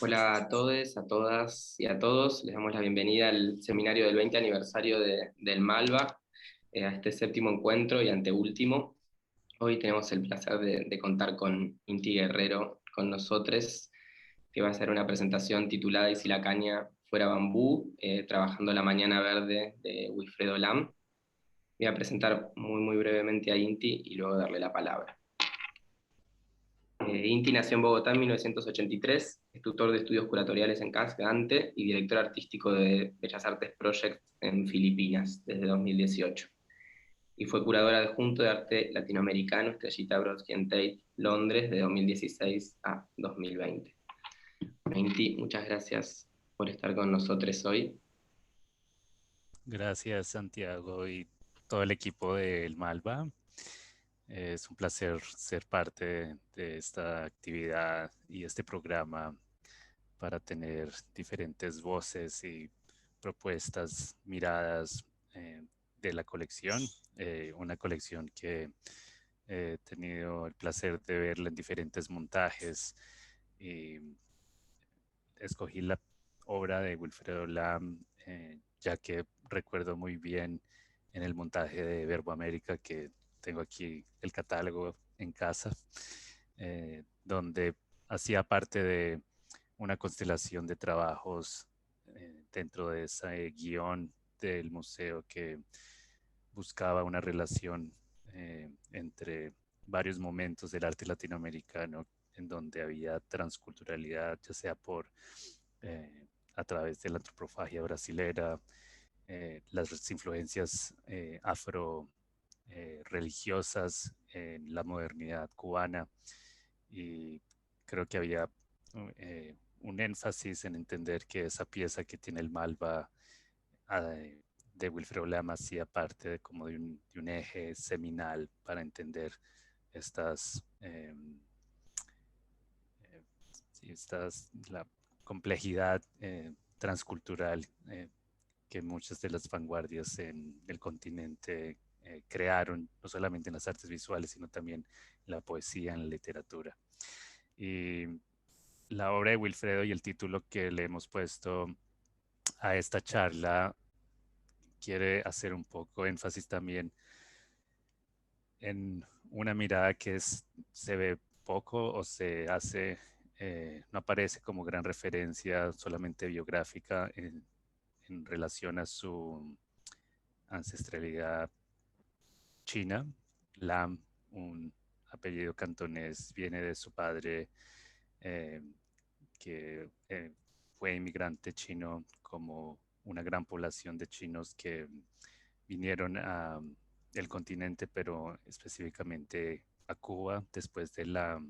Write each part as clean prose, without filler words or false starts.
Hola a todos, a todas y a todos. Les damos la bienvenida al seminario del 20 aniversario del Malva, a este séptimo encuentro y anteúltimo. Hoy tenemos el placer de contar con Inti Guerrero con nosotros, que va a hacer una presentación titulada "Y si la caña fuera bambú", trabajando la mañana verde de Wilfredo Lam. Voy a presentar muy brevemente a Inti y luego darle la palabra. Inti nació en Bogotá en 1983, es tutor de estudios curatoriales en CAS Gante y director artístico de Bellas Artes Project en Filipinas desde 2018. Y fue curadora adjunto de arte latinoamericano Estrellita Brodsky and Tate, Londres, de 2016 a 2020. Inti, muchas gracias por estar con nosotros hoy. Gracias, Santiago, y todo el equipo del Malva. Es un placer ser parte de esta actividad y este programa para tener diferentes voces y propuestas, miradas de la colección. Una colección que he tenido el placer de verla en diferentes montajes y escogí la obra de Wilfredo Lam, ya que recuerdo muy bien en el montaje de Verbo América, que tengo aquí el catálogo en casa, donde hacía parte de una constelación de trabajos dentro de ese guión del museo que buscaba una relación entre varios momentos del arte latinoamericano en donde había transculturalidad, ya sea a través de la antropofagia brasilera, las influencias afro religiosas en la modernidad cubana, y creo que había un énfasis en entender que esa pieza que tiene el Malva de Wilfredo Lama hacía parte como de un eje seminal para entender estas, eh, sí, la complejidad transcultural que muchas de las vanguardias en el continente crearon, no solamente en las artes visuales, sino también en la poesía, en la literatura. Y la obra de Wilfredo y el título que le hemos puesto a esta charla quiere hacer un poco énfasis también en una mirada que se ve poco o se hace, no aparece como gran referencia solamente biográfica en relación a su ancestralidad china. Lam, un apellido cantonés, viene de su padre eh, que fue inmigrante chino, como una gran población de chinos que vinieron del continente, pero específicamente a Cuba después de la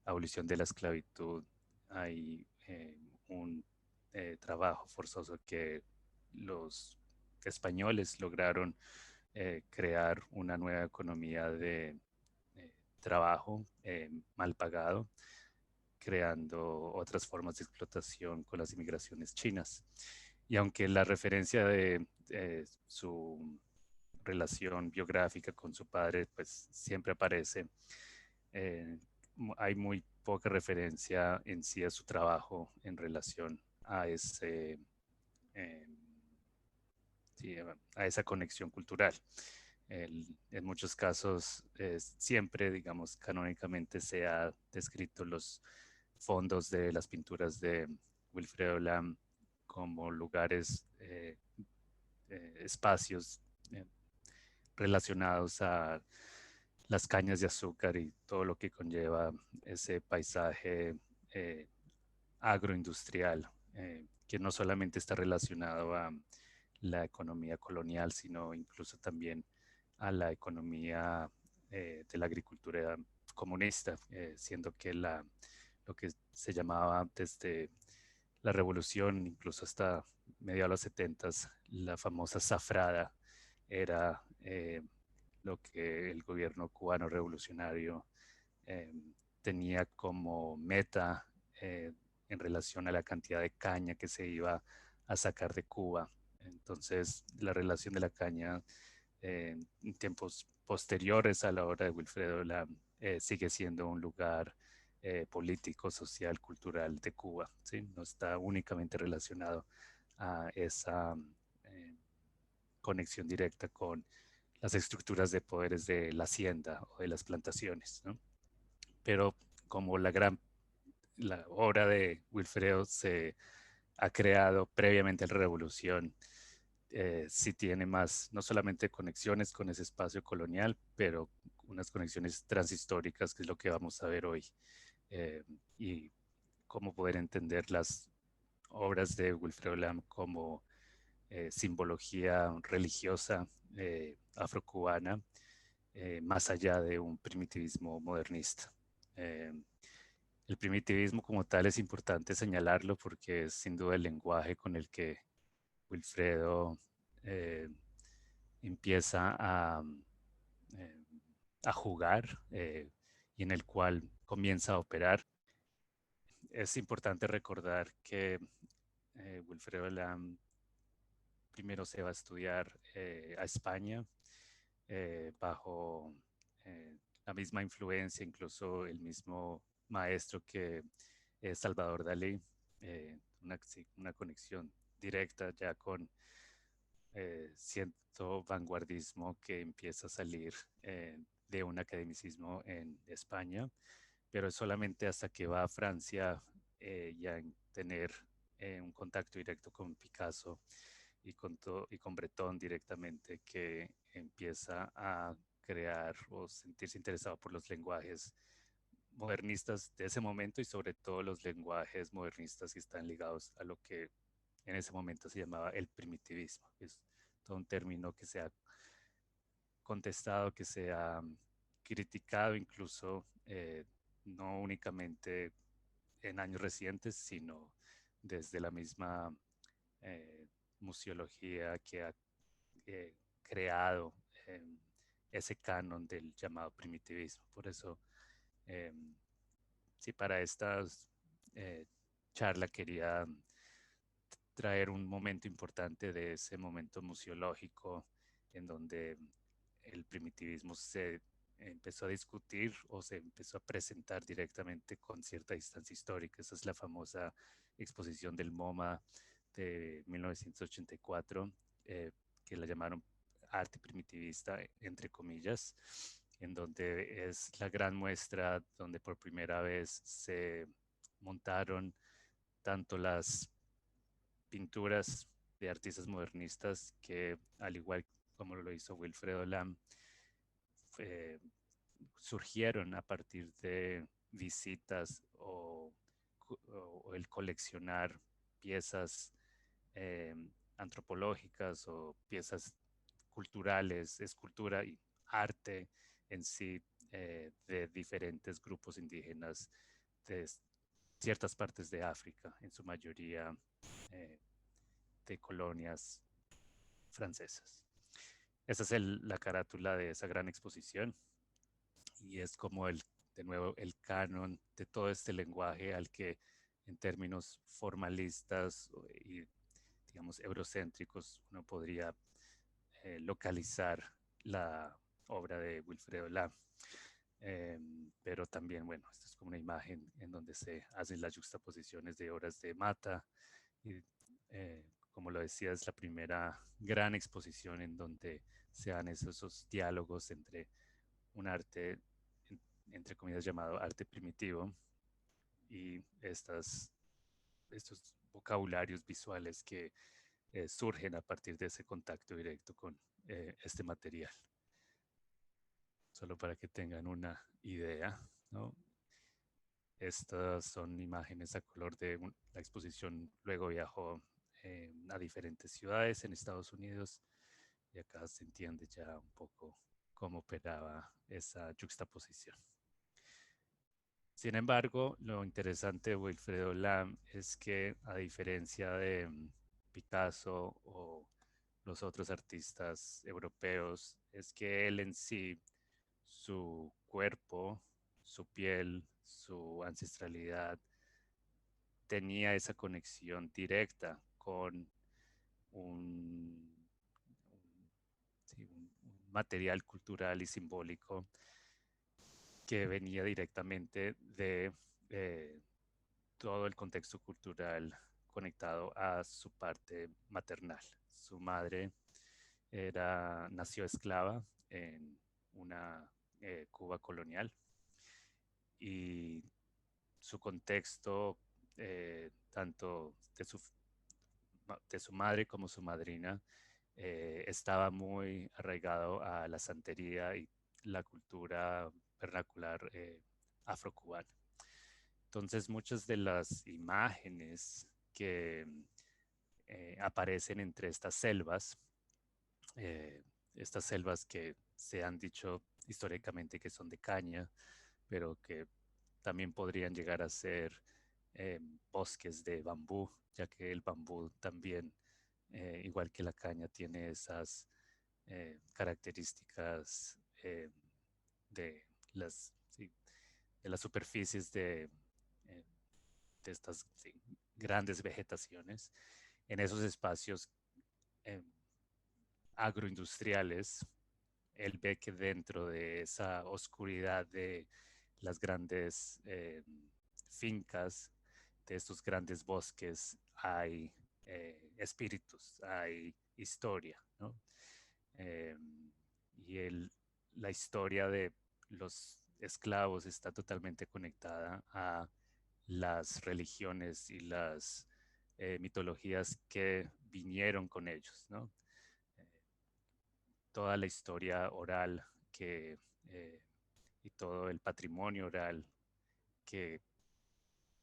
abolición de la esclavitud. Hay un trabajo forzoso que los españoles lograron crear una nueva economía de trabajo mal pagado, creando otras formas de explotación con las inmigraciones chinas. Y aunque la referencia de su relación biográfica con su padre, pues siempre aparece, eh, hay muy poca referencia en sí a su trabajo en relación a eh, sí, a esa conexión cultural. En muchos casos, siempre, digamos, canónicamente se ha descrito los fondos de las pinturas de Wilfredo Lam como lugares, espacios eh, relacionados a las cañas de azúcar y todo lo que conlleva ese paisaje eh, agroindustrial, que no solamente está relacionado a la economía colonial, sino incluso también a la economía de la agricultura comunista, siendo que lo que se llamaba desde la revolución, incluso hasta mediados de los 70, la famosa zafrada, era lo que el gobierno cubano revolucionario eh, tenía como meta en relación a la cantidad de caña que se iba a sacar de Cuba. Entonces, la relación de la caña en tiempos posteriores a la hora de Wilfredo sigue siendo un lugar político, social, cultural de Cuba, ¿sí? No está únicamente relacionado a esa eh, conexión directa con las estructuras de poderes de la hacienda o de las plantaciones, ¿no? Pero como la obra de Wilfredo se ha creado previamente a la revolución, sí tiene más, no solamente conexiones con ese espacio colonial, pero unas conexiones transhistóricas, que es lo que vamos a ver hoy, eh, y cómo poder entender las obras de Wilfredo Lam como simbología religiosa afrocubana, más allá de un primitivismo modernista. Eh, el primitivismo como tal es importante señalarlo porque es sin duda el lenguaje con el que Wilfredo eh, empieza eh, a jugar y en el cual comienza a operar. Es importante recordar que Wilfredo Lam primero se va a estudiar a España bajo la misma influencia, incluso el mismo maestro que es Salvador Dalí, sí, una conexión directa ya con cierto vanguardismo que empieza a salir de un academicismo en España, pero es solamente hasta que va a Francia ya en tener un contacto directo con Picasso y con Breton directamente que empieza a crear o sentirse interesado por los lenguajes modernistas de ese momento y sobre todo los lenguajes modernistas que están ligados a lo que en ese momento se llamaba el primitivismo. Es todo un término que se ha contestado, que se ha criticado incluso no únicamente en años recientes, sino desde la misma eh, museología que ha eh, creado eh, ese canon del llamado primitivismo. Por eso, eh, sí, para esta charla quería traer un momento importante de ese momento museológico en donde el primitivismo se empezó a discutir o se empezó a presentar directamente con cierta distancia histórica. Esa es la famosa exposición del MoMA de 1984, que la llamaron arte primitivista, entre comillas, en donde es la gran muestra donde por primera vez se montaron tanto las pinturas de artistas modernistas que, al igual como lo hizo Wilfredo Lam, eh, surgieron a partir de visitas o el coleccionar piezas eh, antropológicas o piezas culturales, escultura y arte en sí de diferentes grupos indígenas de ciertas partes de África, en su mayoría eh, de colonias francesas. Esa es la carátula de esa gran exposición y es como de nuevo, el canon de todo este lenguaje al que en términos formalistas y, digamos, eurocéntricos uno podría localizar la obra de Wilfredo Lam. Pero también, bueno, esto es como una imagen en donde se hacen las juxtaposiciones de obras de Mata y como lo decía, es la primera gran exposición en donde se dan esos diálogos entre un arte, entre comillas, llamado arte primitivo y estos vocabularios visuales que surgen a partir de ese contacto directo con este material. Solo para que tengan una idea, ¿no? Estas son imágenes a color de la exposición. Luego viajó a diferentes ciudades en Estados Unidos y acá se entiende ya un poco cómo operaba esa juxtaposición. Sin embargo, lo interesante de Wilfredo Lam es que, a diferencia de Picasso o los otros artistas europeos, es que él en sí, su cuerpo, su piel, su ancestralidad, tenía esa conexión directa con un, sí, un material cultural y simbólico que venía directamente de todo el contexto cultural conectado a su parte maternal. Su madre nació esclava en una Cuba colonial y su contexto, tanto de su madre como su madrina, estaba muy arraigado a la santería y la cultura vernacular afrocubana. Entonces, muchas de las imágenes que aparecen entre eh, estas selvas que se han dicho históricamente que son de caña, pero que también podrían llegar a ser eh, bosques de bambú, ya que el bambú también, igual que la caña, tiene esas características de sí, de las superficies eh, de estas sí, grandes vegetaciones. En esos espacios eh, agroindustriales, él ve que dentro de esa oscuridad de las grandes fincas, de estos grandes bosques, hay espíritus, hay historia, ¿no? Eh, y la historia de los esclavos está totalmente conectada a las religiones y las mitologías que vinieron con ellos, ¿no? Eh, Toda la historia oral eh, y todo el patrimonio oral que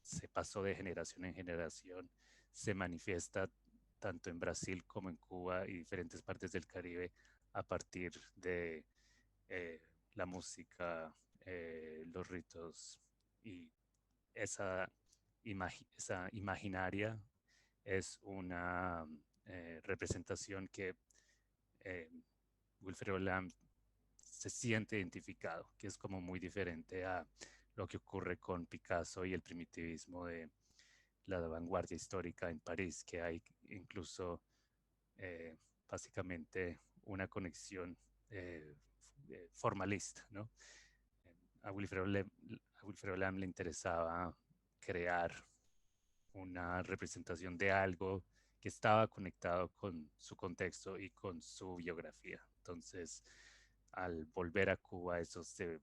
se pasó de generación en generación se manifiesta tanto en Brasil como en Cuba y diferentes partes del Caribe a partir de eh, la música, los ritos y esa, esa imaginaria es una representación que eh, Wilfredo Lamb se siente identificado, que es como muy diferente a lo que ocurre con Picasso y el primitivismo de la vanguardia histórica en París, que hay incluso eh, básicamente una conexión formalista, ¿no? A Wilfredo, a Wilfredo Lam le interesaba crear una representación de algo que estaba conectado con su contexto y con su biografía. Entonces, al volver a Cuba, eso se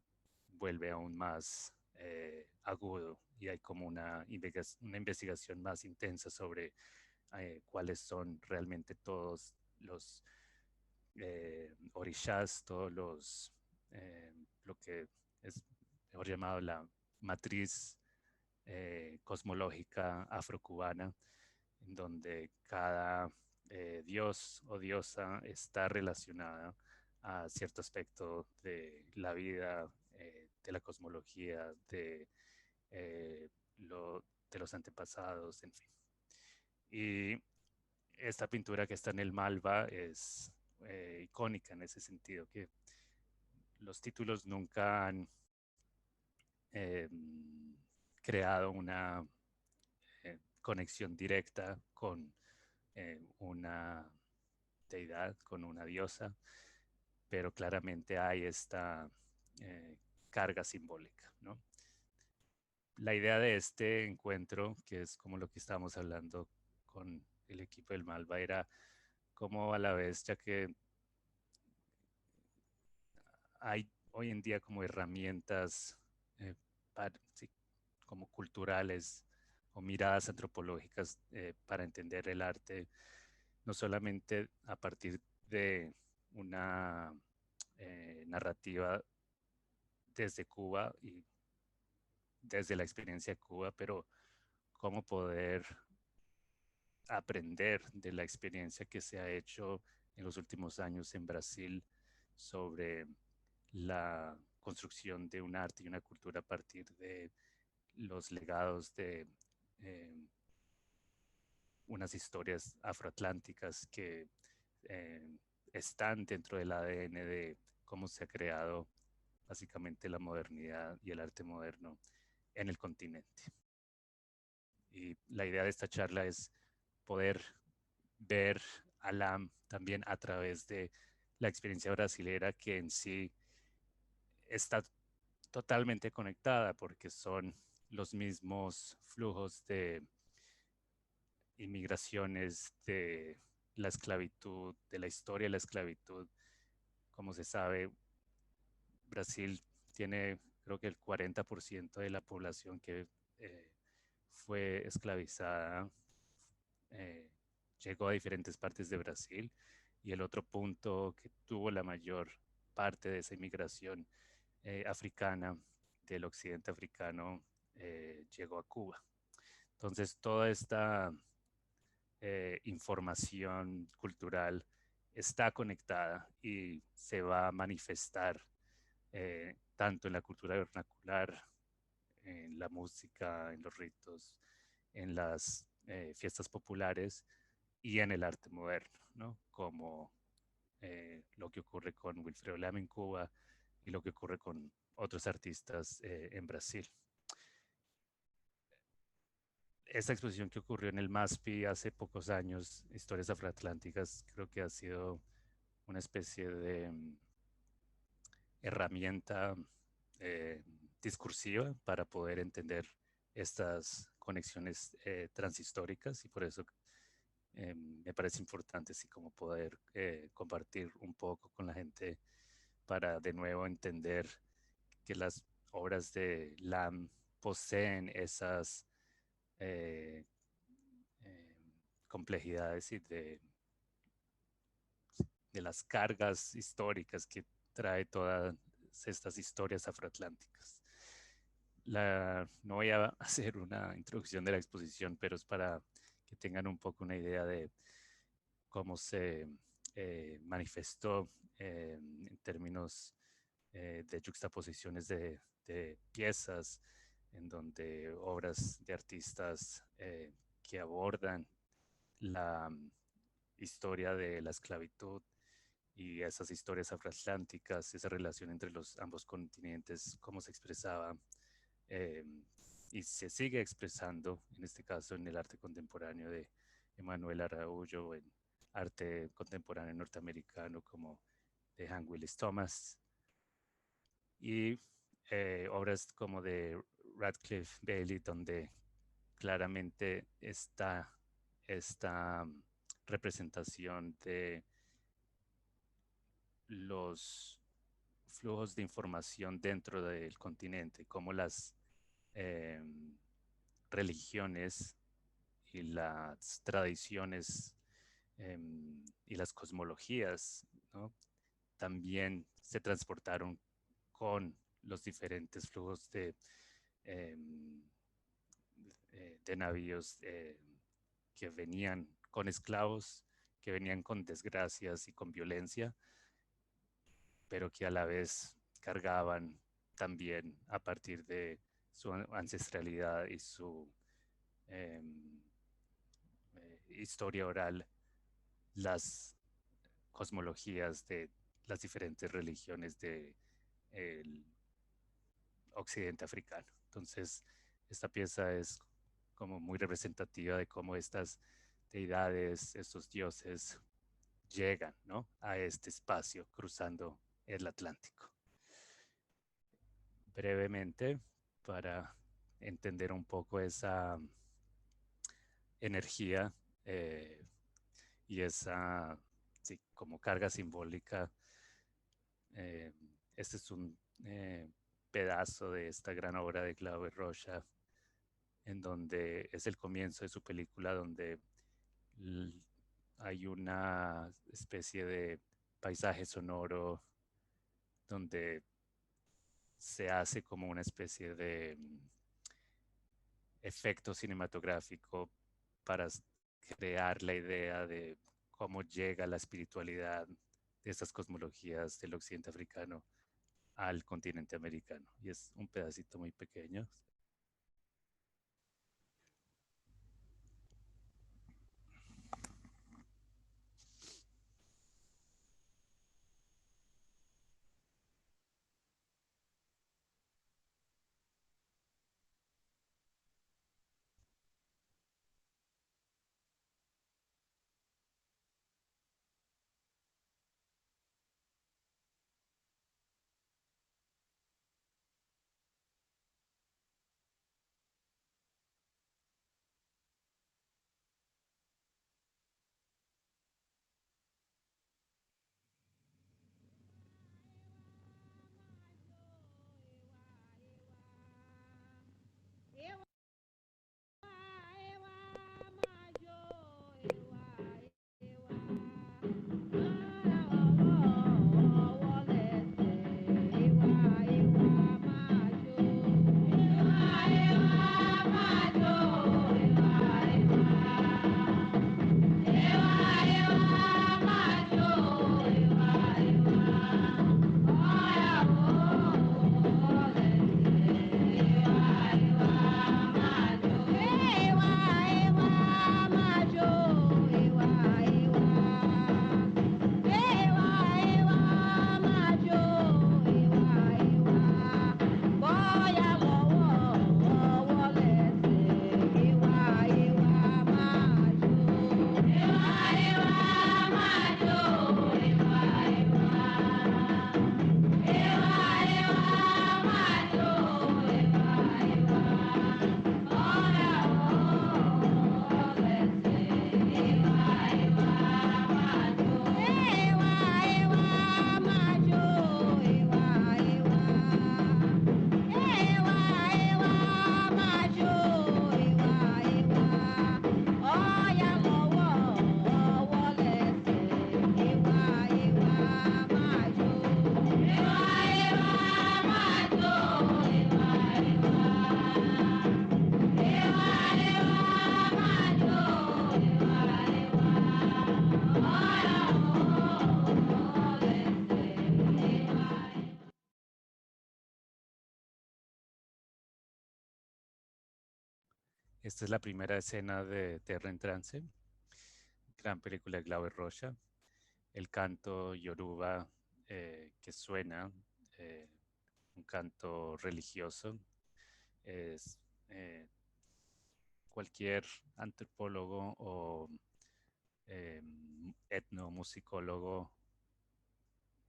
vuelve aún más agudo y hay como una investigación más intensa sobre cuáles son realmente todos los orishas, todos lo que es mejor llamado la matriz cosmológica afrocubana, en donde cada dios o diosa está relacionada a cierto aspecto de la vida, de la cosmología, eh, de los antepasados, en fin. Y esta pintura que está en el Malva es icónica en ese sentido, que los títulos nunca han eh, creado una conexión directa con una deidad, con una diosa, pero claramente hay esta eh, carga simbólica, ¿no? La idea de este encuentro, que es como lo que estábamos hablando con el equipo del Malva, era como a la vez, ya que hay hoy en día como herramientas sí, como culturales o miradas antropológicas para entender el arte, no solamente a partir de una narrativa desde Cuba y desde la experiencia de Cuba, pero cómo poder aprender de la experiencia que se ha hecho en los últimos años en Brasil sobre la construcción de un arte y una cultura a partir de los legados de eh, unas historias afroatlánticas que eh, están dentro del ADN de cómo se ha creado básicamente la modernidad y el arte moderno en el continente. Y la idea de esta charla es poder ver a Lam también a través de la experiencia brasilera que en sí está totalmente conectada porque son los mismos flujos de inmigraciones de la esclavitud, de la historia de la esclavitud. Como se sabe, Brasil tiene creo que el 40% de la población que fue esclavizada eh, llegó a diferentes partes de Brasil, y el otro punto que tuvo la mayor parte de esa inmigración africana del occidente africano llegó a Cuba. Entonces, toda esta información cultural está conectada y se va a manifestar tanto en la cultura vernacular, en la música, en los ritos, en las fiestas populares y en el arte moderno, ¿no? Como lo que ocurre con Wilfredo Lam en Cuba y lo que ocurre con otros artistas en Brasil. Esta exposición que ocurrió en el MASPI hace pocos años, Historias Afroatlánticas, creo que ha sido una especie de herramienta eh, discursiva para poder entender estas conexiones transhistóricas, y por eso me parece importante así como poder compartir un poco con la gente para de nuevo entender que las obras de Lam poseen esas eh, eh, complejidades y de las cargas históricas que trae todas estas historias afroatlánticas. No voy a hacer una introducción de la exposición, pero es para que tengan un poco una idea de cómo se manifestó en términos de juxtaposiciones de piezas, en donde obras de artistas que abordan la historia de la esclavitud y esas historias afroatlánticas, esa relación entre los ambos continentes, cómo se expresaba eh, y se sigue expresando, en este caso en el arte contemporáneo de Emanuel Araújo, en arte contemporáneo norteamericano como de Han Willis Thomas, y obras como de Radcliffe Bailey, donde claramente está esta representación de los flujos de información dentro del continente, como las eh, religiones y las tradiciones y las cosmologías, ¿no? También se transportaron con los diferentes flujos eh, de navíos que venían con esclavos, que venían con desgracias y con violencia, pero que a la vez cargaban también a partir de su ancestralidad y su eh, historia oral, las cosmologías de las diferentes religiones del occidente africano. Entonces, esta pieza es como muy representativa de cómo estas deidades, estos dioses, llegan, ¿no?, a este espacio cruzando el Atlántico. Brevemente, para entender un poco esa energía y esa, sí, como carga simbólica, eh, este es un pedazo de esta gran obra de Glauber Rocha, en donde es el comienzo de su película, donde hay una especie de paisaje sonoro, donde se hace como una especie de efecto cinematográfico para crear la idea de cómo llega la espiritualidad de estas cosmologías del occidente africano al continente americano. Y es un pedacito muy pequeño. Esta es la primera escena de Terra en Trance, gran película de Glauber Rocha. El canto yoruba que suena, eh, un canto religioso, es eh, cualquier antropólogo o eh, etnomusicólogo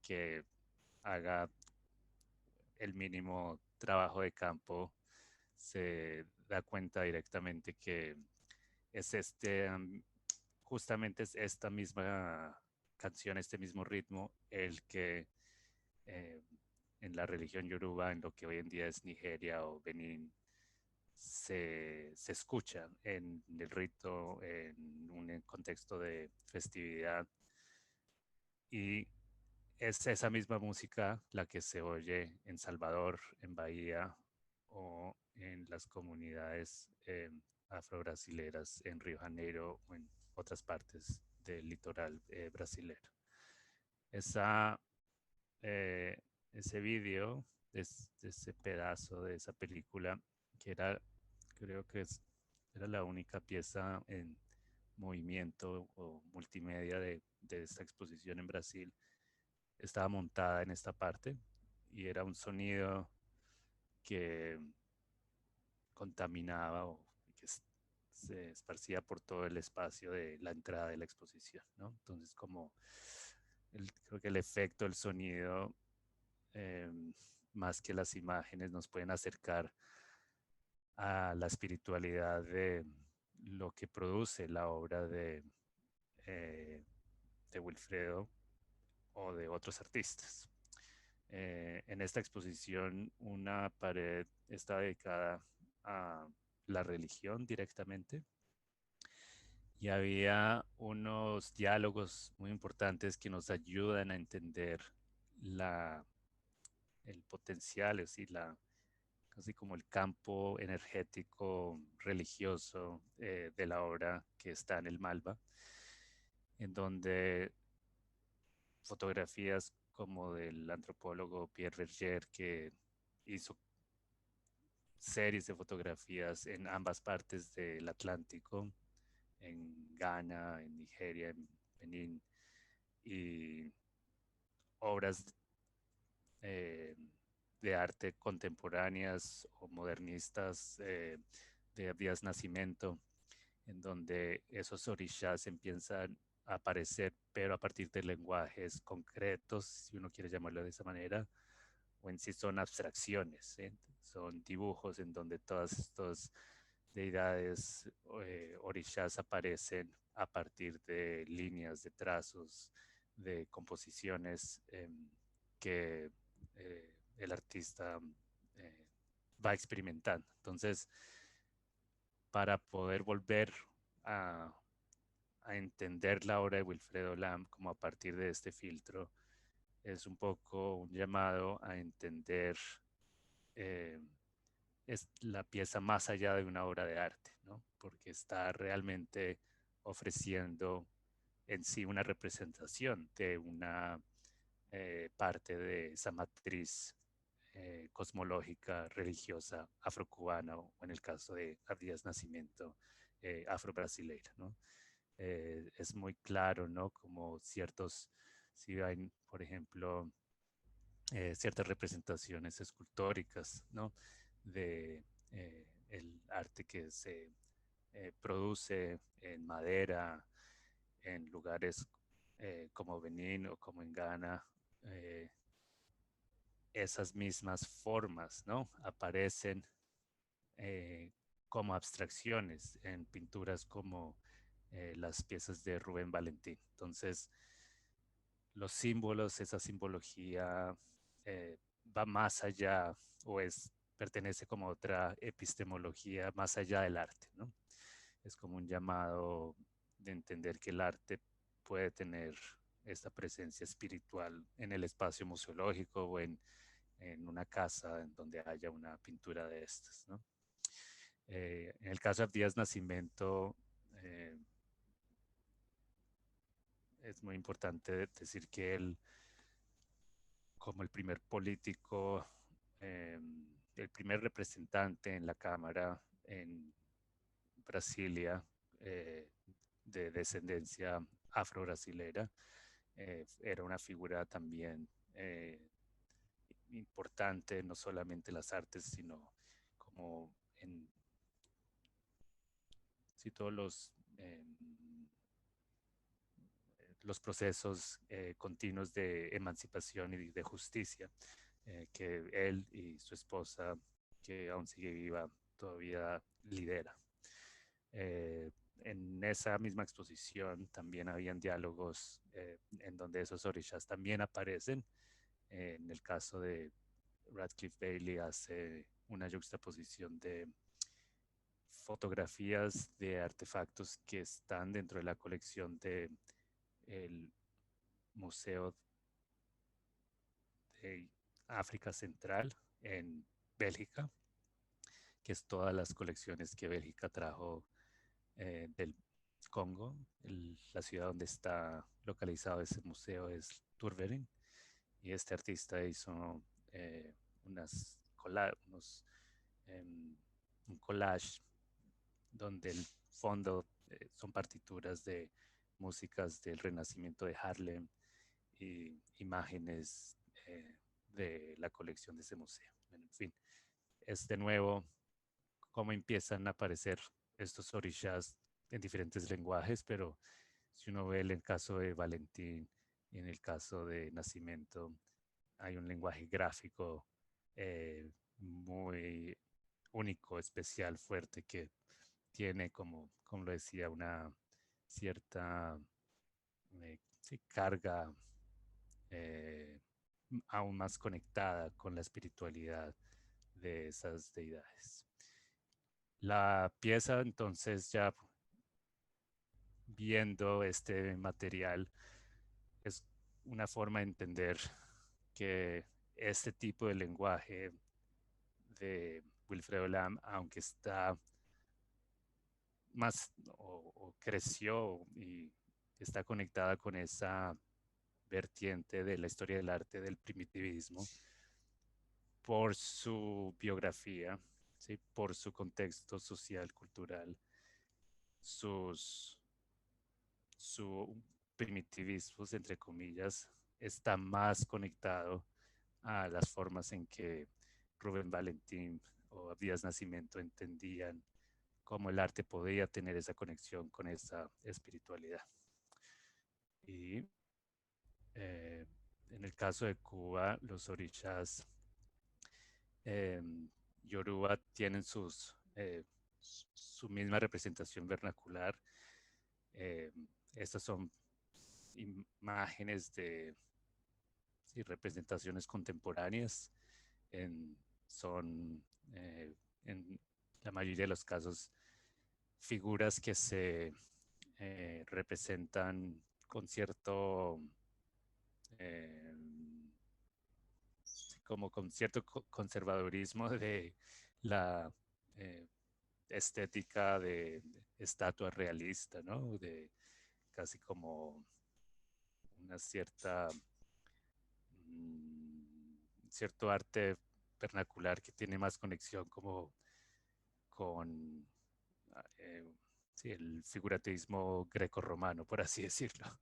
que haga el mínimo trabajo de campo se da cuenta directamente que es justamente es esta misma canción, este mismo ritmo, el que eh, en la religión yoruba, en lo que hoy en día es Nigeria o Benín, se escucha en el rito, en un contexto de festividad. Y es esa misma música la que se oye en Salvador, en Bahía o en las comunidades afro-brasileras en Río Janeiro o en otras partes del litoral brasilero. Esa, eh, ese vídeo, ese pedazo de esa película, que era, creo que era la única pieza en movimiento o multimedia de esta exposición en Brasil, estaba montada en esta parte y era un sonido que contaminaba o que se esparcía por todo el espacio de la entrada de la exposición, ¿no? Entonces, como creo que el efecto del sonido, eh, más que las imágenes, nos pueden acercar a la espiritualidad de lo que produce la obra eh, de Wilfredo o de otros artistas. En esta exposición, una pared está dedicada a la religión directamente y había unos diálogos muy importantes que nos ayudan a entender la, el potencial, es decir, casi como el campo energético religioso de la obra que está en el Malva, en donde fotografías como del antropólogo Pierre Berger, que hizo series de fotografías en ambas partes del Atlántico, en Ghana, en Nigeria, en Benín, y obras eh, de arte contemporáneas o modernistas de Abdías Nascimento, en donde esos orishas empiezan a aparecer, pero a partir de lenguajes concretos, si uno quiere llamarlo de esa manera, o en sí son abstracciones, ¿eh? Son dibujos en donde todas estas deidades orishas aparecen a partir de líneas, de trazos, de composiciones que el artista eh, va experimentando. Entonces, para poder volver a, a entender la obra de Wilfredo Lamb como a partir de este filtro, es un poco un llamado a entender eh, es la pieza más allá de una obra de arte, ¿no? Porque está realmente ofreciendo en sí una representación de una parte de esa matriz cosmológica, religiosa, afrocubana o en el caso de Abdías Nascimento, afro-brasileira, ¿no? Es muy claro, ¿no? Como ciertos, si hay, por ejemplo, ciertas representaciones escultóricas, ¿no? De el arte que se produce en madera, en lugares como Benín o como en Ghana, eh, esas mismas formas, ¿no? Aparecen eh, como abstracciones en pinturas como las piezas de Rubén Valentín. Entonces, los símbolos, esa simbología eh, va más allá o pertenece como a otra epistemología más allá del arte, ¿no? Es como un llamado de entender que el arte puede tener esta presencia espiritual en el espacio museológico o en una casa en donde haya una pintura de estas, ¿no? En el caso de Díaz Nacimiento, eh, es muy importante decir que él, como el primer político, el primer representante en la Cámara en Brasilia, de descendencia afro-brasilera. Era una figura también importante, no solamente en las artes, sino como en sí, todos los procesos continuos de emancipación y de justicia que él y su esposa, que aún sigue viva, todavía lidera. Eh, en esa misma exposición también habían diálogos en donde esos orishas también aparecen. En el caso de Radcliffe Bailey hace una juxtaposición de fotografías de artefactos que están dentro de la colección del Museo de África Central en Bélgica, que es todas las colecciones que Bélgica trajo del Congo. La ciudad donde está localizado ese museo es Turverin, y este artista hizo unos, em, un collage donde el fondo son partituras de músicas del Renacimiento de Harlem y imágenes de la colección de ese museo. Bueno, en fin, es de nuevo cómo empiezan a aparecer estos orishas en diferentes lenguajes, pero si uno ve el caso de Valentín y en el caso de Nacimiento, hay un lenguaje gráfico muy único, especial, fuerte, que tiene, como lo decía, una cierta sí, carga eh, aún más conectada con la espiritualidad de esas deidades. La pieza, entonces, ya viendo este material, es una forma de entender que este tipo de lenguaje de Wilfredo Lam, aunque está más o creció y está conectada con esa vertiente de la historia del arte del primitivismo por su biografía, ¿sí? Por su contexto social, cultural, sus su primitivismo, entre comillas, está más conectado a las formas en que Rubén Valentín o Abdías Nascimento entendían cómo el arte podía tener esa conexión con esa espiritualidad. Y en el caso de Cuba, los orishas yoruba tienen su misma representación vernacular. Estas son imágenes de sí, representaciones contemporáneas. Son en la mayoría de los casos figuras que se representan con cierto eh, como con cierto conservadurismo de la eh, estética de estatua realista, ¿no? De casi como una cierto arte vernacular que tiene más conexión como con eh, sí, el figurativismo greco-romano, por así decirlo,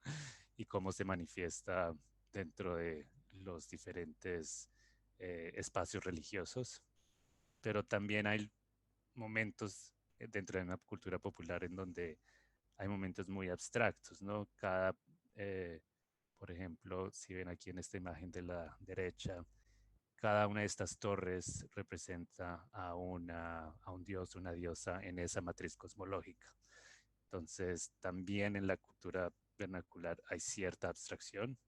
y cómo se manifiesta dentro de los diferentes espacios religiosos. Pero también hay momentos dentro de una cultura popular en donde hay momentos muy abstractos, ¿no? Eh, por ejemplo, si ven aquí en esta imagen de la derecha, cada una de estas torres representa a un dios, una diosa en esa matriz cosmológica. Entonces, también en la cultura vernacular hay cierta abstracción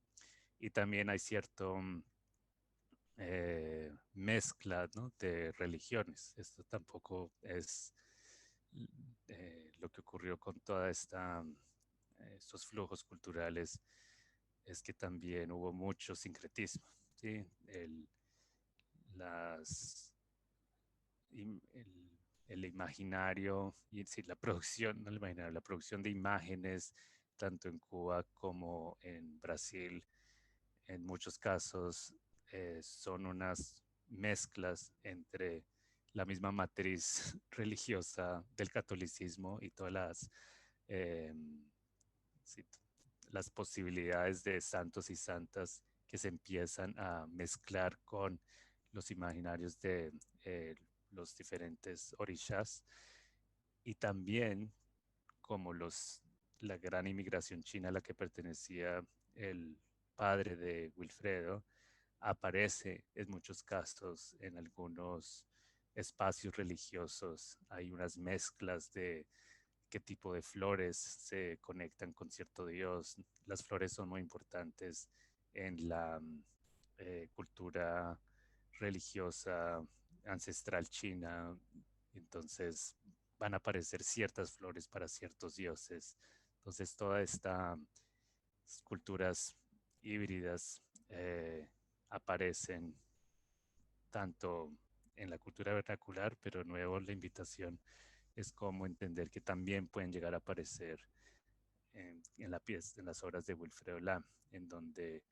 y también hay cierto mezcla, ¿no? De religiones. Esto tampoco es lo que ocurrió con toda estos flujos culturales, es que también hubo mucho sincretismo, ¿sí? Las, el imaginario y sí, la producción, no el imaginario, la producción de imágenes, tanto en Cuba como en Brasil, en muchos casos son unas mezclas entre la misma matriz religiosa del catolicismo y todas eh, sí, las posibilidades de santos y santas que se empiezan a mezclar con los imaginarios de los diferentes orishas y también como la gran inmigración china a la que pertenecía el padre de Wilfredo, aparece en muchos casos en algunos espacios religiosos. Hay unas mezclas de qué tipo de flores se conectan con cierto dios. Las flores son muy importantes en la cultura religiosa ancestral china. Entonces van a aparecer ciertas flores para ciertos dioses. Entonces todas estas culturas híbridas aparecen tanto en la cultura vernacular, pero nuevo la invitación es cómo entender que también pueden llegar a aparecer en la pieza, en las obras de Wilfredo Lam, en donde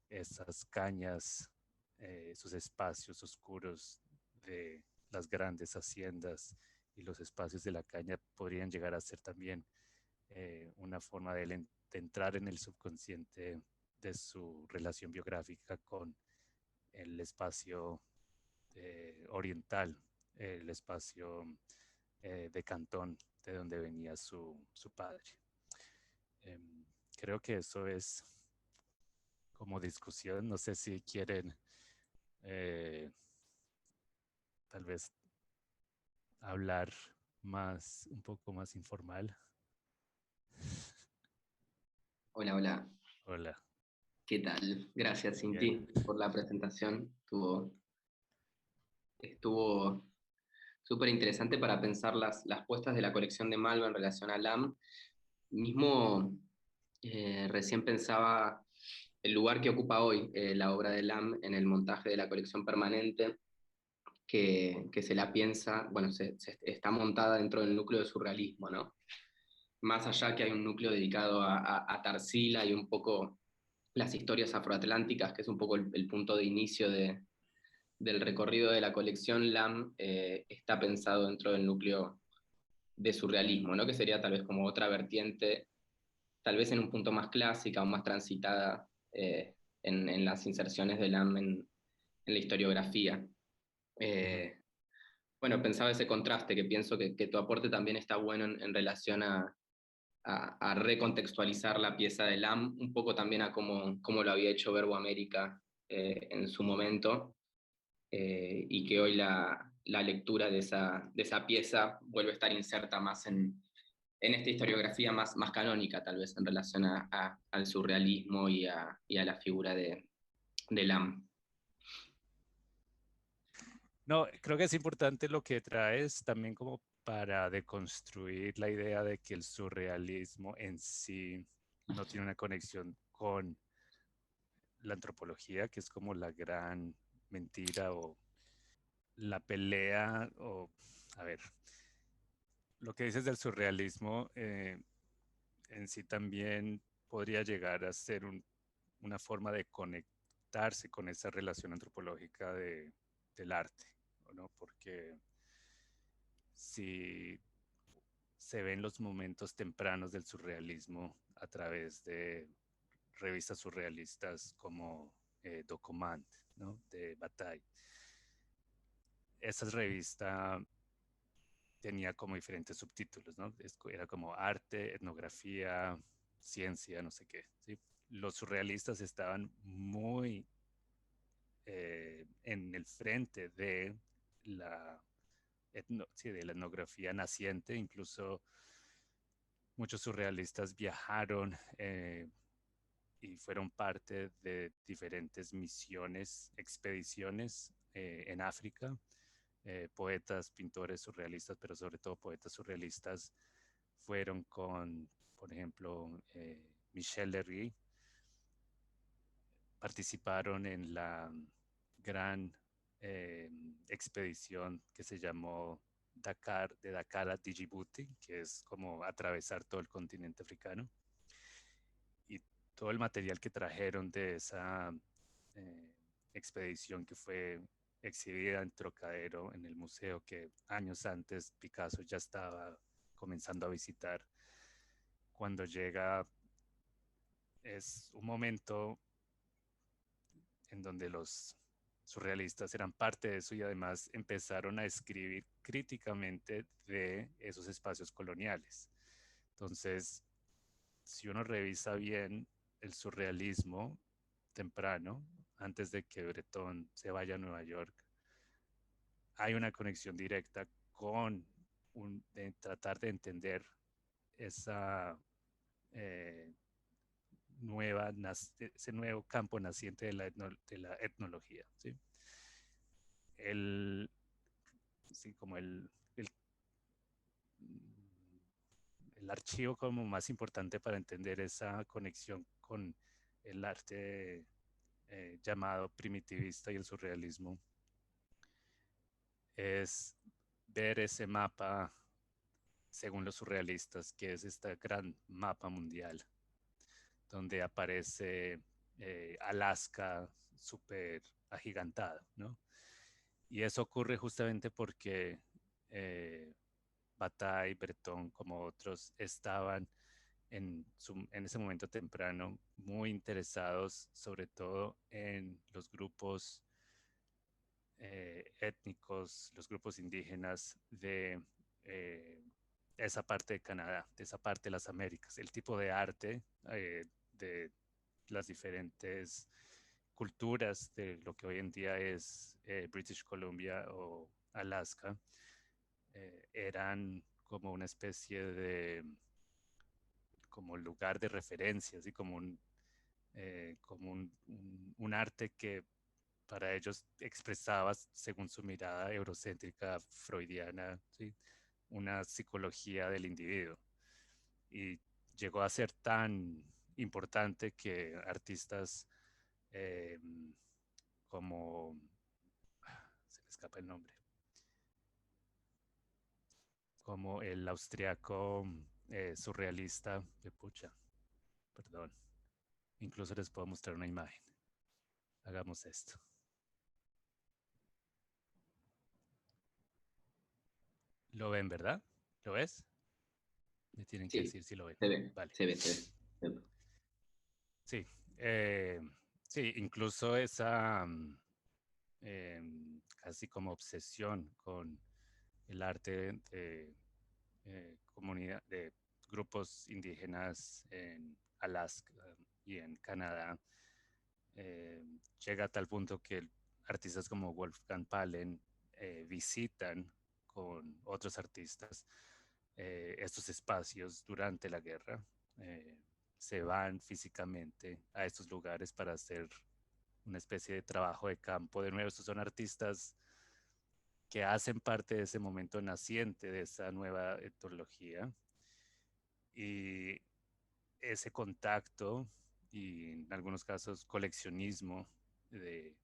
esas cañas, esos espacios oscuros de las grandes haciendas y los espacios de la caña podrían llegar a ser también una forma de entrar en el subconsciente de su relación biográfica con el espacio oriental, el espacio de Cantón, de donde venía su padre. Em, Creo que eso es como discusión. No sé si quieren eh, tal vez hablar más, un poco más informal. Hola, hola, Hola, ¿qué tal? Gracias, bien. Cinti, por la presentación. Estuvo súper interesante para pensar las puestas de la colección de Malva en relación a LAM. Mismo recién pensaba el lugar que ocupa hoy la obra de LAM en el montaje de la colección permanente, que se la piensa, bueno, está montada dentro del núcleo de surrealismo, ¿no? Más allá que hay un núcleo dedicado a Tarsila y un poco las historias afroatlánticas, que es un poco el punto de inicio del recorrido de la colección, LAM está pensado dentro del núcleo de surrealismo, ¿no? Que sería tal vez como otra vertiente, tal vez en un punto más clásica o más transitada en las inserciones de LAM en la historiografía. Ujú. Eh, bueno, pensaba ese contraste, que pienso que tu aporte también está bueno en relación a recontextualizar la pieza de LAM, un poco también a cómo lo había hecho Verbo América en su momento, y que hoy la lectura de esa pieza vuelve a estar inserta más en esta historiografía más canónica, tal vez en relación al surrealismo y a la figura de Lam. No, creo que es importante lo que traes también como para deconstruir la idea de que el surrealismo en sí no tiene una conexión con la antropología, que es como la gran mentira o la pelea, o, a ver, lo que dices del surrealismo en sí también podría llegar a ser una forma de conectarse con esa relación antropológica del arte, ¿no? Porque si se ven los momentos tempranos del surrealismo a través de revistas surrealistas como Document, ¿no? De Bataille. Esa revista tenía como diferentes subtítulos, ¿no? Era como arte, etnografía, ciencia, no sé qué, ¿sí? Los surrealistas estaban muy en el frente de sí, de la etnografía naciente. Incluso muchos surrealistas viajaron y fueron parte de diferentes misiones, expediciones en África. Poetas, pintores surrealistas, pero sobre todo poetas surrealistas, fueron con, por ejemplo, Michel Lery, participaron en la gran eh, expedición que se llamó Dakar, de Dakar a Djibouti, que es como atravesar todo el continente africano. Y todo el material que trajeron de esa expedición, que fue exhibida en Trocadero, en el museo que años antes Picasso ya estaba comenzando a visitar. Cuando llega es un momento en donde los surrealistas eran parte de eso y además empezaron a escribir críticamente de esos espacios coloniales. Entonces, si uno revisa bien el surrealismo temprano, antes de que Breton se vaya a Nueva York, hay una conexión directa con de tratar de entender esa eh, ese nuevo campo naciente de la etnología. ¿Sí? El, sí, como el archivo como más importante para entender esa conexión con el arte llamado primitivista y el surrealismo es ver ese mapa según los surrealistas, que es este gran mapa mundial, donde aparece Alaska súper agigantado, ¿no? Y eso ocurre justamente porque Bataille, Breton, como otros, estaban en ese momento temprano muy interesados sobre todo en los grupos étnicos, los grupos indígenas de esa parte de Canadá, de esa parte de las Américas, el tipo de arte de las diferentes culturas de lo que hoy en día es British Columbia o Alaska, eran como una especie de como lugar de referencia, así como un arte que para ellos expresaba, según su mirada eurocéntrica freudiana, ¿sí? Una psicología del individuo. Y llegó a ser tan importante que artistas eh, como, se me escapa el nombre, como el austriaco surrealista de Pucha, perdón, incluso les puedo mostrar una imagen. Hagamos esto. ¿Lo ven, verdad? ¿Lo ves? Me tienen que Sí, decir si lo ven. se ve, Vale. se ve, se ve. Sí, eh, sí, incluso esa casi como obsesión con el arte de comunidad, de grupos indígenas en Alaska y en Canadá, eh, llega a tal punto que artistas como Wolfgang Palen visitan con otros artistas estos espacios durante la guerra. eh, Se van físicamente a estos lugares para hacer una especie de trabajo de campo. De nuevo, estos son artistas que hacen parte de ese momento naciente de esa nueva etnología y ese contacto y en algunos casos coleccionismo de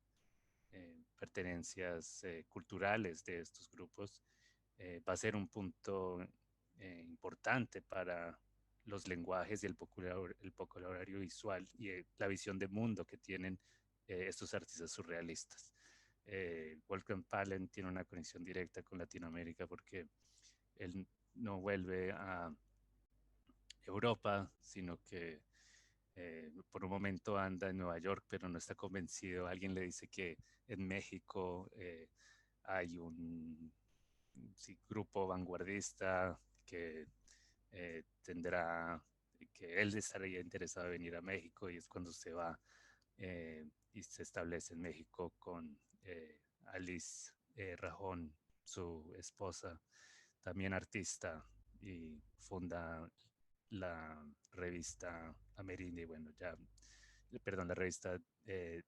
pertenencias culturales de estos grupos va a ser un punto importante para los lenguajes y el vocabulario visual y la visión de mundo que tienen estos artistas surrealistas. Wolfgang Palen tiene una conexión directa con Latinoamérica porque él no vuelve a Europa, sino que por un momento anda en Nueva York, pero no está convencido. Alguien le dice que en México hay un sí, grupo vanguardista que tendrá, que él estaría interesado en venir a México y es cuando se va y se establece en México con Alice Rajón, su esposa, también artista, y funda la revista Amerindie, bueno, ya, perdón, la revista de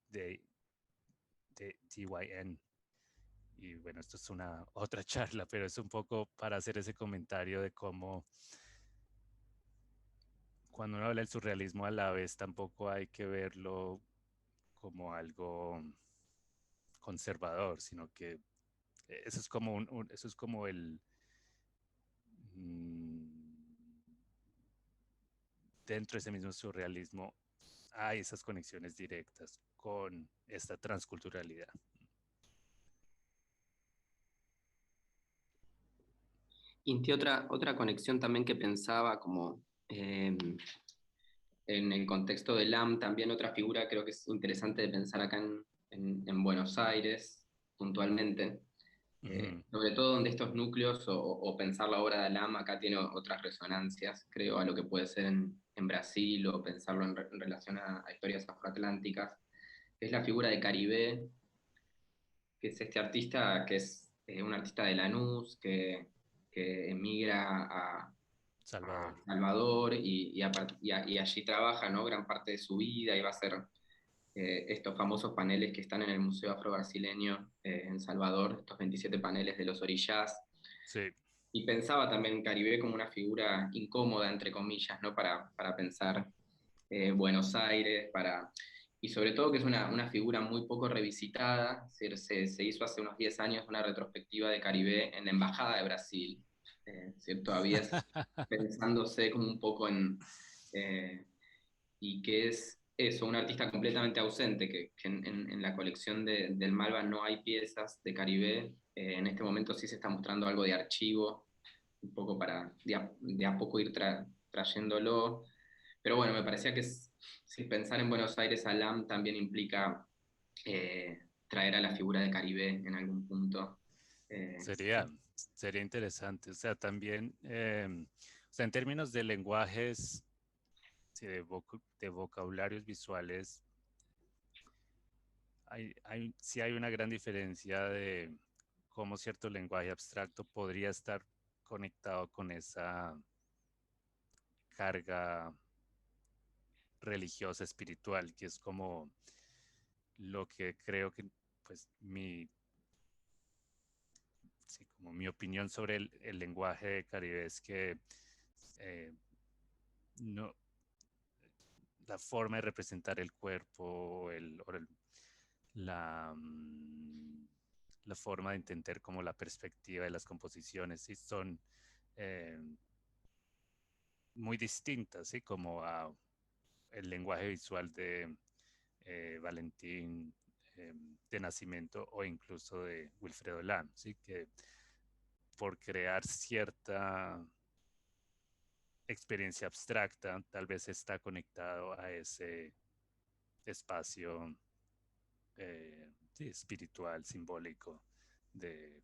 TYN. Y bueno, esto es una otra charla, pero es un poco para hacer ese comentario de cómo cuando uno habla del surrealismo a la vez tampoco hay que verlo como algo conservador, sino que eso es como eso es como el mm, dentro de ese mismo surrealismo hay esas conexiones directas con esta transculturalidad. Inti, otra conexión también que pensaba como en el contexto del AM, también otra figura creo que es interesante de pensar acá en Buenos Aires, puntualmente, Ujú. sobre todo donde estos núcleos o pensar la obra de Alam acá tiene otras resonancias, creo, a lo que puede ser en Brasil o pensarlo en relación a historias afroatlánticas, que es la figura de Caribe, que es este artista que es un artista de Lanús, que emigra a Salvador. Salvador y allí trabaja, ¿no? Gran parte de su vida y va a hacer estos famosos paneles que están en el Museo Afro-Brasileño en Salvador, estos 27 paneles de los orillás. Sí, Y pensaba también en Caribe como una figura incómoda, entre comillas, ¿no? Para pensar Buenos Aires, y sobre todo que es una figura muy poco revisitada. Es decir, se hizo hace unos 10 años una retrospectiva de Caribe en la Embajada de Brasil. Es decir, todavía pensándose como un poco eh, y que es eso, un artista completamente ausente, que en la colección del Malva no hay piezas de Caribe. En este momento sí se está mostrando algo de archivo, un poco para de a poco ir trayéndolo. Pero bueno, me parecía que si pensar en Buenos Aires Alam también implica traer a la figura de Caribe en algún punto. Eh, sería, sería interesante. O sea, también, o sea, en términos de lenguajes, sí, de vocabularios visuales, sí hay una gran diferencia de cómo cierto lenguaje abstracto podría estar conectado con esa carga religiosa, espiritual, que es como lo que creo que, pues, sí, como mi opinión sobre el lenguaje de Caribe es que eh, no, la forma de representar el cuerpo la, la forma de entender como la perspectiva de las composiciones, sí, son eh, muy distintas, ¿sí? Como a el lenguaje visual de Valentín de Nacimiento o incluso de Wilfredo Lam, ¿sí? Que por crear cierta experiencia abstracta tal vez está conectado a ese espacio sí, espiritual, simbólico de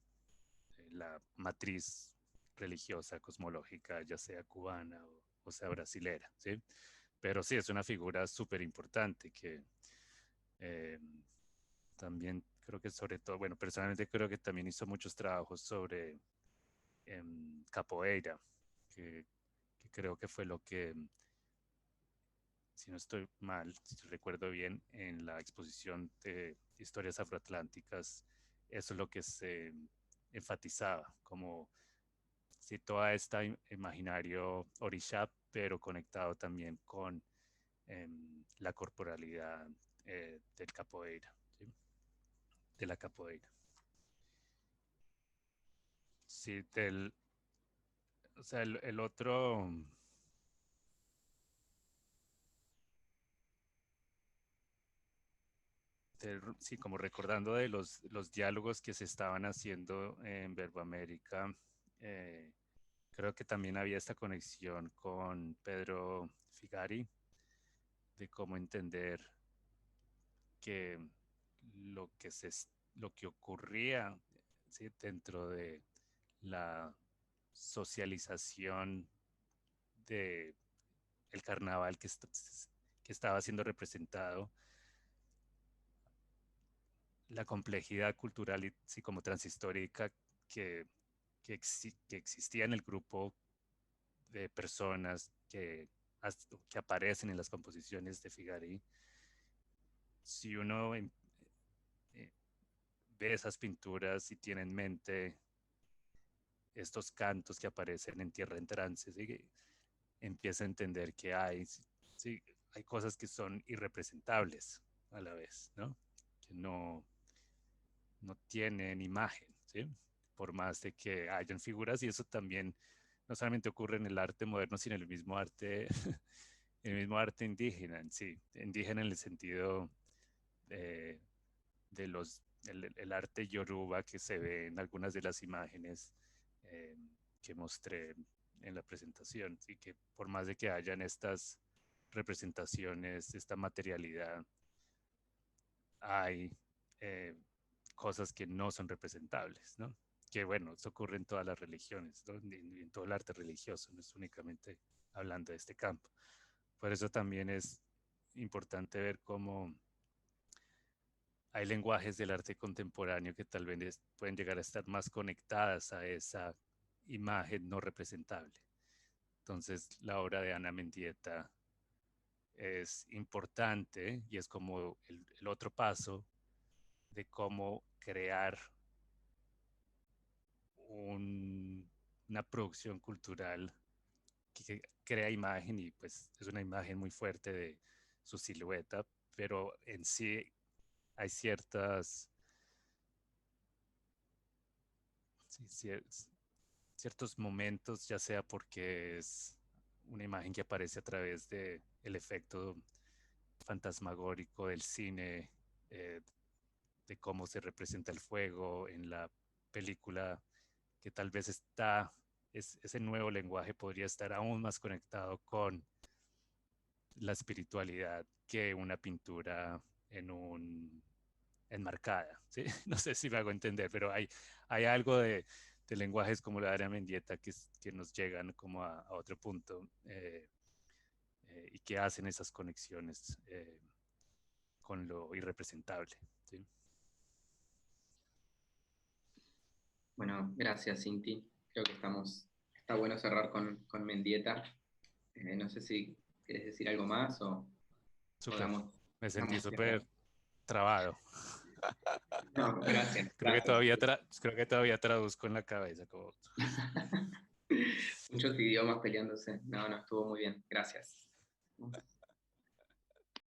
la matriz religiosa, cosmológica, ya sea cubana o sea brasilera, ¿sí? Pero sí, es una figura súper importante que eh, también creo que sobre todo, bueno, personalmente creo que también hizo muchos trabajos sobre capoeira, que, que creo que fue lo que, si no estoy mal, si recuerdo bien, en la exposición de historias afroatlánticas, eso es lo que se enfatizaba, como si toda esta imaginario orisha, pero conectado también con la corporalidad del capoeira, ¿sí? De la capoeira. Sí, o sea, el otro, sí, como recordando de los diálogos que se estaban haciendo en Verbo América, eh, creo que también había esta conexión con Pedro Figari de cómo entender que lo que, se, lo que ocurría, ¿sí? Dentro de la socialización de el carnaval que estaba siendo representado, la complejidad cultural y sí, como transhistórica que, que existía en el grupo de personas que aparecen en las composiciones de Figari. Si uno eh, ve esas pinturas y tiene en mente estos cantos que aparecen en Tierra en Trance, ¿sí? Empieza a entender que sí, hay cosas que son irrepresentables a la vez, ¿no? Que no tienen imagen, ¿sí? Por más de que hayan figuras, y eso también no solamente ocurre en el arte moderno, sino en el mismo arte, el mismo arte indígena en sí, indígena en el sentido eh, de el arte yoruba que se ve en algunas de las imágenes, que mostré en la presentación, y que por más de que hayan estas representaciones, esta materialidad, hay cosas que no son representables, ¿no? Que bueno, eso ocurre en todas las religiones, ¿no? En todo el arte religioso, no es únicamente hablando de este campo. Por eso también es importante ver cómo hay lenguajes del arte contemporáneo que tal vez pueden llegar a estar más conectadas a esa imagen no representable. Entonces, la obra de Ana Mendieta es importante y es como el otro paso de cómo crear una producción cultural que crea imagen, y pues es una imagen muy fuerte de su silueta, pero en sí hay sí, ciertos momentos, ya sea porque es una imagen que aparece a través de el efecto fantasmagórico del cine, de cómo se representa el fuego en la película, que tal vez ese nuevo lenguaje podría estar aún más conectado con la espiritualidad que una pintura enmarcada, ¿sí? No sé si me hago entender, pero hay algo de lenguajes como la área Mendieta que nos llegan como a otro punto, y que hacen esas conexiones con lo irrepresentable, ¿sí? Bueno, gracias, Cinti. Creo que está bueno cerrar con Mendieta. No sé si quieres decir algo más o Súper, me sentí damos súper cierre. trabado. No, gracias, Creo que gracias. todavía traduzco en la cabeza como... Muchos idiomas peleándose. No, no, estuvo muy bien. Gracias.